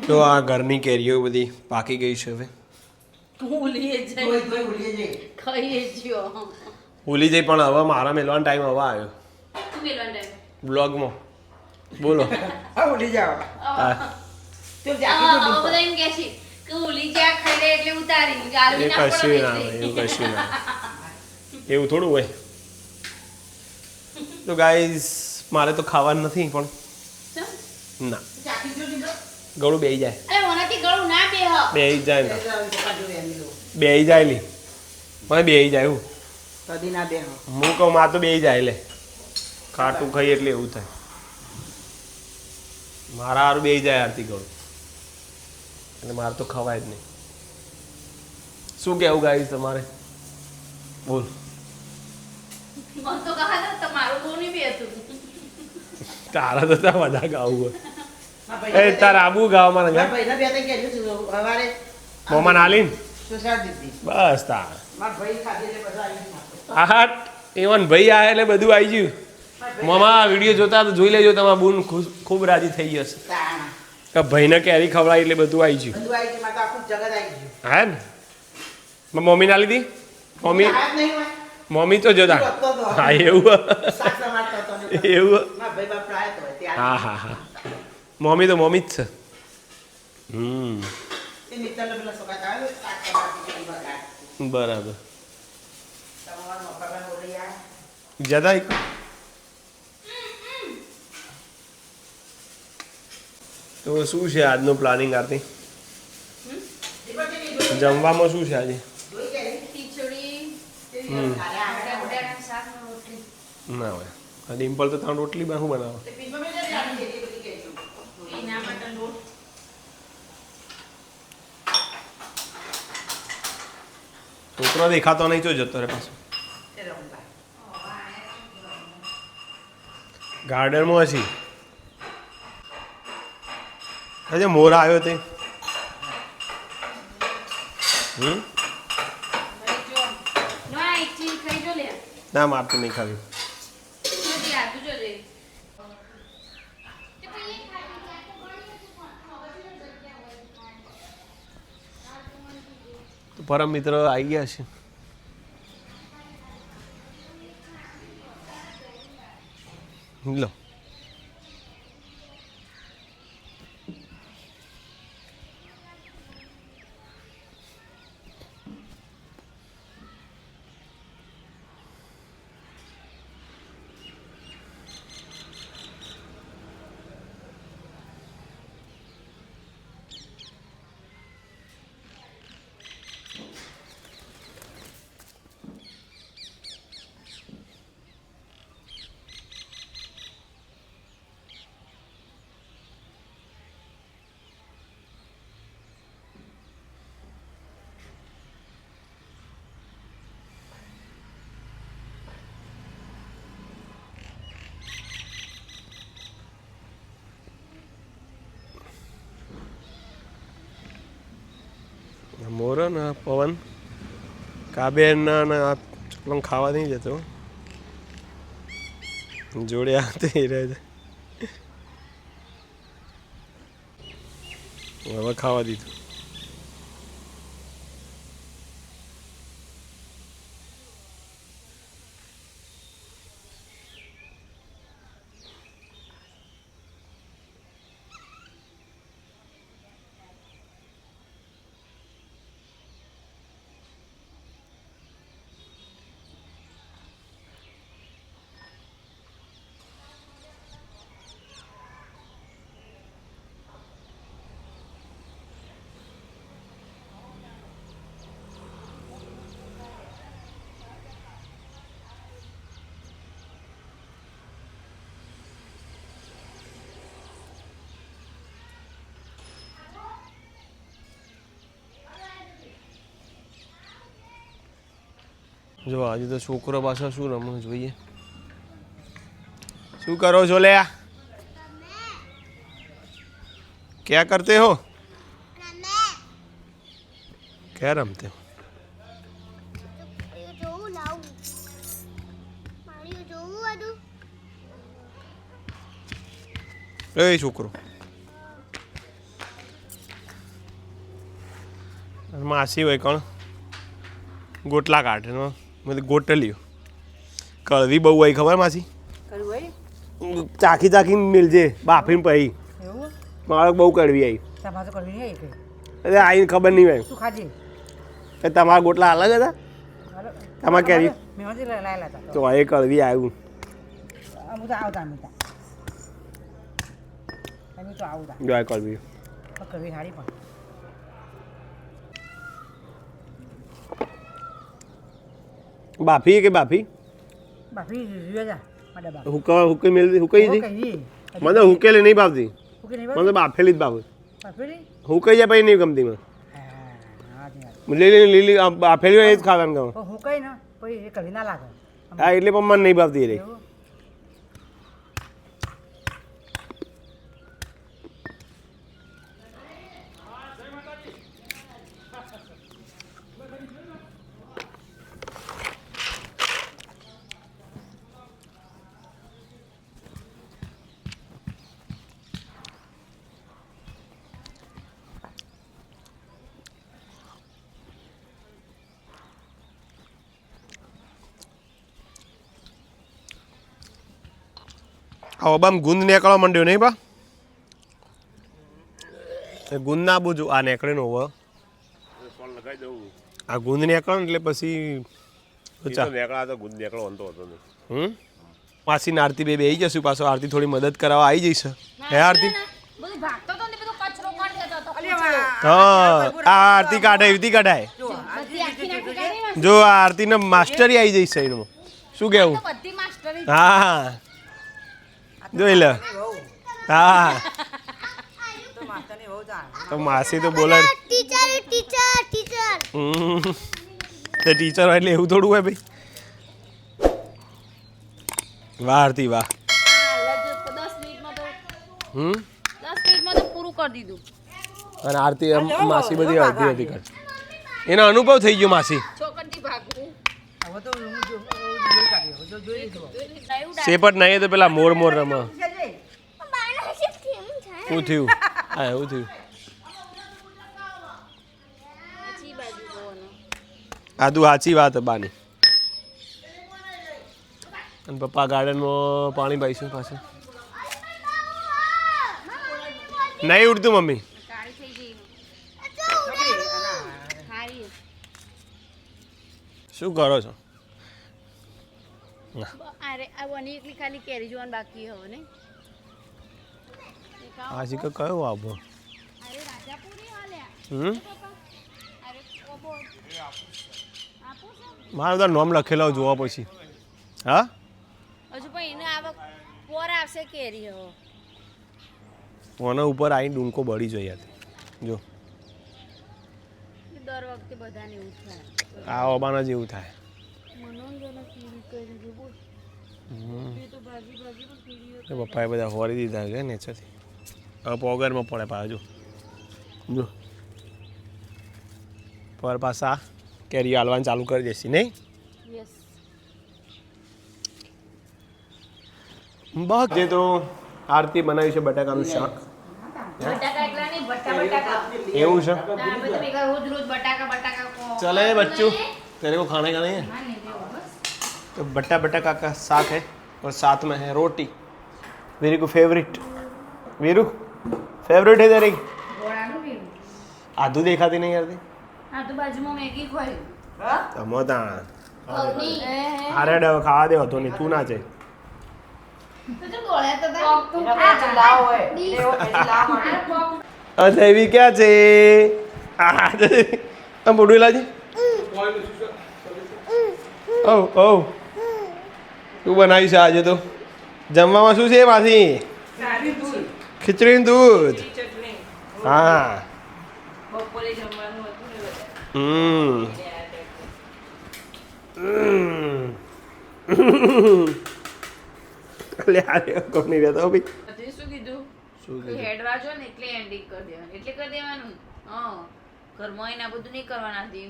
તો આ ઘરની કેરીઓ બધી પાકી ગઈ છે હવે ભૂલી જઈ પણ હવે મારા મેળવાનો ટાઈમ હવે આવ્યો બ્લોગમાં બોલો ભૂલી જાઓ હા તું જાકી તો બધા એમ કહે છે કે ભૂલી ગયા ખાઈ લે એટલે ઉતારી એ ગાળવી ના કશું પડે ના હોય એવું કશું ના હોય. એવું થોડું હોય તો ગાઈસ મારે તો ખાવાનું નથી પણ ના જાકી જો લીધો ગળું બેહી જાય અરે ઓનાથી ગળું ના બેહ બેહી જાય ને પપ્પા જોડે એની લો બેહી જાય લી મને બેહી જાય એવું કદી ના બે હું કહું માં તો બેહી જાય લે ખાટું ખાઈ એટલે એવું થાય મારા હારું બેહી જાય આરતી ગળું એટલે મારે તો ખવાય જ નહીં શું કહેવું ગાઈસ તમારે બોલ મન તો કહા હતા તમારું બહુ નહીં બેતું તારા તો ત્યાં બધા ગાવું હોય એ તાર આબુ ગાવામાં ને ભાઈના બે ત્રણ કેજો સવારે મોમાં નાલીન સુસાડ દીધી બસ તાર મારા ભાઈ ખાધી એટલે બધા આવી ગયું આહા એવન ભાઈ આ એટલે બધું આવી ગયું મોમાં વિડીયો જોતા તો જોઈ લેજો તમારા બૂન ખૂબ રાજી થઈ જશે તાણા કે ભાઈને કેરી ખવડાવી એટલે બધું આવી ગયું બધું આવી ગયું મારે તો આખું જગત આવી ગયું હા ને મમ્મી ના લીધી મમ્મી આ જ નહીં હોય મમ્મી તો જોતા હા એવું શાક સમારતો હતો ને એવું મારા ભાઈ બાપ રાય તો ત્યાં હા હા હા મમ્મી તો મમ્મી જ છે એ મિત્તરને પેલા સોકાતા આવે શાક સમારતી કરી બગાડ બરાબર તમારા મફામાં બોલી આ જતા તો શું છે આજનું પ્લાનિંગ આરતી જમવામાં શું છે આજે જોઈ કે ખીચડી અરે શાક રોટલી ના હોય આ ડિમ્પલ તો ત્રણ રોટલી માં શું બનાવો તે પીપા મે જાણી છે એ બધી કેજો એના માટે લોટ છોકરો દેખાતો નહીં તો જતો રે પાછો એ રમતા ગાર્ડનમાં હશી હજે મોર આવ્યો તે ભાઈ જો ના એક ચીજ ખાઈ જો લે ના મારતું નહીં ખાવી નથી આતું જો લે તો પરમ મિત્ર આવી ગયા છે લો મોર ને પવન કાબેર ને આ ચકલમ ખાવા નહીં જતો જોડે આતે રહે છે હવે ખાવા દીધું જો આજે તો છોકરો પાછા શું રમવું જોઈએ શું કરો છો લે क्या करते हो क्या रमते हो એ છોકરો માસી હોય કોણ ગોટલા કાઢે ને મેં ગોટલ્યું કળવી બહુ હોય ખબર માસી કર્યું હોય ચાખી ચાખીને મિલજે બાફીને પછી એવું મારે બહુ કડવી આવી તમારે તો કરવી નહીં કે એટલે આવીને ખબર નહીં હોય શું ખાધી કે તમારા ગોટલા અલગ હતા તમારે કેરી મેં લાયેલા હતા તો એ કળવી આવ્યું અમુક તો આવતા અમે તો આવતા જો આ કળવી કરવી સારી પણ બાફી કે બાફી બાફી જોઈએ જા ડબ્બા હુકઈ મેળવી હુકઈ હતી મને હુકેલી નહીં ભાવતી મને બાફેલી જ ભાવે બાફેલી હુકાઈ જાય પછી નહીં ગમતી મને લીલી લીલી બાફેલી હોય એ જ ખાવાનું ગમે હું કઈ ને પછી એ કરવી ના લાગે હા એટલે પણ મને નહીં ભાવતી રે એવું હવે બામ ગુંદ નીકળવા માંડ્યો નહીં બા ગુંદ ના બુજું આ નીકળે નો હવે આ ગુંદ નીકળે ને એટલે પછી માસી ને આરતી બે આવી જશું પાછો આરતી થોડી મદદ કરાવવા આવી જઈશ હે આરતી બધું ભાગતો તો ને બધું કચરો કાઢી દેતો હતો હા આ આરતી કાઢે એવી કઢાય બધી આખી નાખી કાઢી જો આ આરતી ને માસ્ટરી આવી જઈશ એનું શું કેવું બધી માસ્ટરી હા જોઈ લે હા તો માસ્ટરની બહુ જાણ તો માસી તો બોલે ટીચર ટીચર ટીચર તે ટીચર હોય એટલે એવું થોડું હોય ભાઈ વાહ આરતી વાહ 10 મિનિટમાં તો હમ 10 મિનિટમાં તો પૂરું કરી દીધું અને આરતી માસી બધી અડધી હતી કર એનો અનુભવ થઈ ગયો માસી છોકરથી ભાગવું હવે તો હું જોઈ કાઢ્યો હવે તો જોઈ લીધું સેપટ નહીં તો પેલા મોર મોર રમ બાના શિફ્ટ એમ થાય શું થયું હા એવું થયું પછી બાજુ જોવાનો આદુ સાચી વાત બાની અને પપ્પા ગાર્ડનમાં પાણી પાઈશું પાછું નહીં ઉડતું મમ્મી કાળી થઈ ગઈ હારી શું કરો છો અરે આ વની એકલી ખાલી કેરી જોવાનું બાકી હવે ને આજી કે કયો આવો અરે રાજાપુરી હાલ્યા હમ અરે ઓબો આપો છો મારું તો નામ લખેલો જોવા પછી હા હજુ પણ એને આવક પોર આવશે કેરી હવે કોના ઉપર આવીને ડુંકો બળી જોઈએ જો દર વખતે બધાને એવું થાય આ ઓબાના જેવું થાય મનોરંજન કેરી કરી દે બોલ એ તો ભાજી ભાજી પણ કેરી તો પપ્પાએ બધા હોરી દીધા છે નેચરથી હવે પોગરમાં પડે પાછું જો પર પાછા કેરી હાલવાનું ચાલુ કરી દેસી નહીં યસ બસ જે તો આરતી બનાવી છે બટાકાનું શાક બટાકા એકલા નહીં બટાકા એવું છે બધા ભેગા રોજ રોજ બટાકા चले बच्चों तेरे को खाने का नहीं है हाँ नहीं दे बस तो बट्टा का साग है और साथ में है रोटी वीरू को फेवरेट वीरू फेवरेट है तेरी ગોળાનું બી आधू देखाती नहीं यार હા તો બાજુમાં મેગી ખોઈ તમોતા અવની અરે ડવ ખાવા દે હતો નહીં તું ના છે તો જો ગોળા તો તું લાવ હોય લેવો પછી લાવ માટે અચ્છા એવી ક્યાં છે આમ બોડું લાજી ઓ ઓ શું બનાવ્યું છે આજે તો જમવામાં શું છે માસી ખીચડીનું દૂધ હા બપોરે જમવાનું હતું ને લે આરે કોની રહેતો ભાઈ પછી શું કીધું શું કે હેડવા જો ને એટલે એન્ડિંગ કરી દેવાનું એટલે કરી દેવાનું હા ઘરમાં એના બધું નહીં કરવાના દે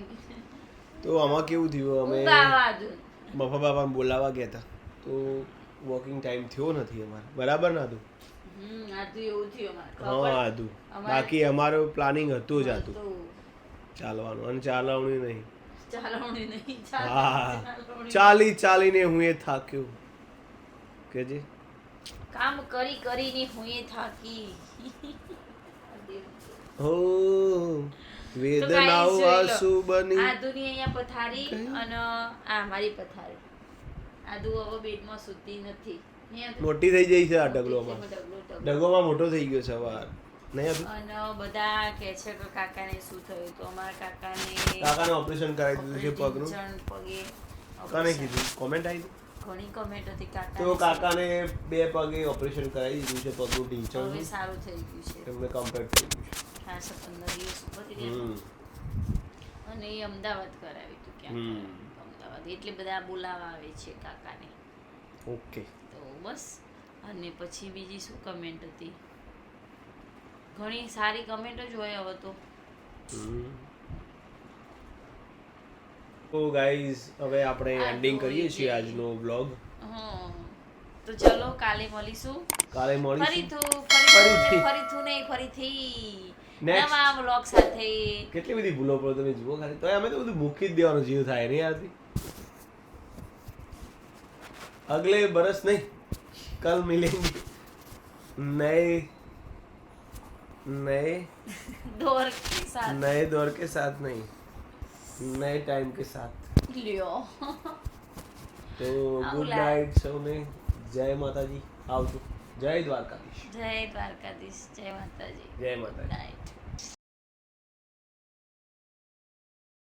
તો આમાં કેવું થયું અમે ગાવા દે બફા બાપા બોલાવા ગયા હતા તો વોકિંગ ટાઈમ થયો નથી અમારે બરાબર ના હતું આ તો એવું થયું હા હતું બાકી અમારું પ્લાનિંગ હતું જ હતું ચાલવાનું અને ચાલવણી નહીં. ચાલવણી નહીં, હા ચાલવણી. ચાલીને હું એ થાક્યો કેજે. કામ કરી કરીને હું એ થાકી. હો તો વેદનાઓ guys, જોઈ લો. આંસુ બની. આદુની અહીંયા પથારી અને આ મારી પથારી. આદુ હવે બેડમાં સૂતી નથી. અહીંયા તો મોટી થઈ જઈ છે આ ડગલોમાં. ડગલો. ડગોમાં મોટો થઈ ગયો છે વાર નહીં હતું. અને બધા કહે છે કે કાકાને શું થયું, તો અમારા કાકાને કાકાને ઓપરેશન કરાવી દીધું છે પગનું. પગે કાને કીધું કોમેન્ટ આવી ઘણી કમેન્ટ હતી તો કાકા કાકાને 2 પગે ઓપરેશન કરાવી દીધું છે પગનું હવે ઢીંચણ. સારું થઈ ગયું છે. એમને કમ્પ્લીટ થઈ ગયું છે. ખાસ 15 દિવસ ઉપર રહ્યા. હમ. અને એ અમદાવાદ કરાવી હતું ક્યાં હમ. અમદાવાદ એટલે બધા બોલાવા આવે છે કાકાને. ઓકે. તો બસ. અને પછી બીજી શું કમેન્ટ હતી, ઘણી સારી કમેન્ટ જ હોય હવે તો. તો ગાઈઝ હવે આપણે એન્ડિંગ કરીએ છીએ આજનો વ્લોગ. હમ તો ચલો કાલે મળીશું કાલે મળીશું ફરીથી Next. નવા વ્લોગ સાથે. કેટલી બધી ભૂલો પડે તમે જુઓ ખાલી. તો અમે તો બધું મૂકી જ દેવાનું જીવ થાય નહીં યારથી. અગલે બરસ નહીં કલ મિલેંગે નए દોર કે સાથ नए दौर के साथ नहीं नए टाइम के साथ. લ્યો. તો આવું ગુડ લાગે. નાઇટ સૌને. જય માતાજી. આવજો. જય દ્વારકાધીશ. જય દ્વારકાધીશ, જય માતાજી, જય માતાજી. નાઇટ.